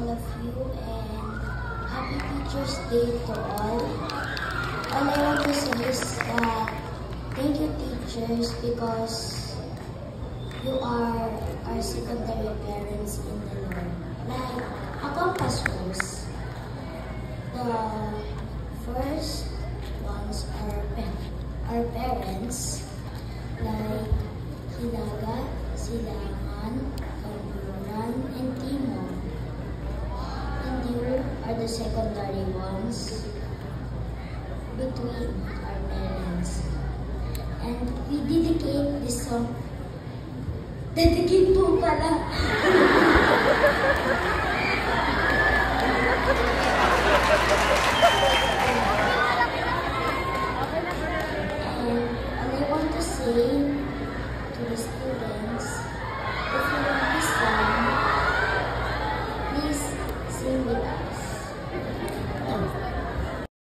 all of you and Happy Teacher's Day to all. All I want to say is that thank you teachers because you are our secondary parents in the Lord. Like a compass rose. The first ones are our parents, like Hilaga, Silangan, Kaburan, and Timon. And you are the secondary ones between our parents. And we dedicate this song. Dedicate po pala. And I want to say to the students, if you love this song, please sing with us.